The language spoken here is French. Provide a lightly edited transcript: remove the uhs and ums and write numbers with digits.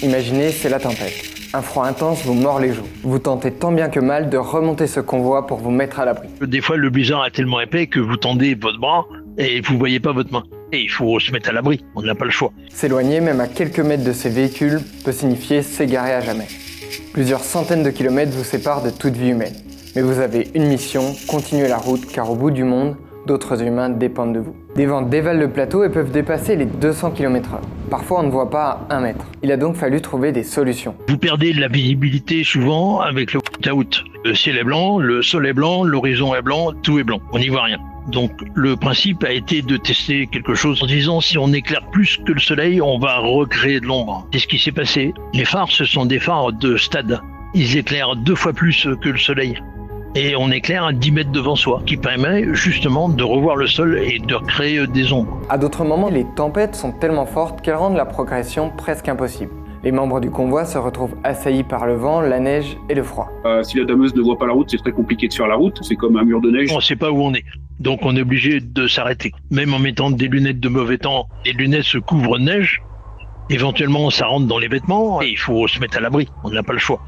Imaginez, c'est la tempête. Un froid intense vous mord les joues. Vous tentez tant bien que mal de remonter ce convoi pour vous mettre à l'abri. Des fois, le blizzard est tellement épais que vous tendez votre bras et vous voyez pas votre main. Et il faut se mettre à l'abri, on n'a pas le choix. S'éloigner, même à quelques mètres de ces véhicules, peut signifier s'égarer à jamais. Plusieurs centaines de kilomètres vous séparent de toute vie humaine. Mais vous avez une mission, continuer la route, car au bout du monde, d'autres humains dépendent de vous. Des vents dévalent le plateau et peuvent dépasser les 200 km/h. Parfois, on ne voit pas à 1 mètre. Il a donc fallu trouver des solutions. Vous perdez de la visibilité souvent avec le out. Le ciel est blanc, le sol est blanc, l'horizon est blanc, tout est blanc. On n'y voit rien. Donc le principe a été de tester quelque chose en disant si on éclaire plus que le soleil, on va recréer de l'ombre. C'est ce qui s'est passé. Les phares, ce sont des phares de stade. Ils éclairent 2 fois plus que le soleil. Et on éclaire à 10 mètres devant soi, qui permet justement de revoir le sol et de recréer des ombres. À d'autres moments, les tempêtes sont tellement fortes qu'elles rendent la progression presque impossible. Les membres du convoi se retrouvent assaillis par le vent, la neige et le froid. Si la dameuse ne voit pas la route, c'est très compliqué de faire la route. C'est comme un mur de neige. On ne sait pas où on est, donc on est obligé de s'arrêter. Même en mettant des lunettes de mauvais temps, les lunettes se couvrent de neige. Éventuellement, ça rentre dans les vêtements et il faut se mettre à l'abri. On n'a pas le choix.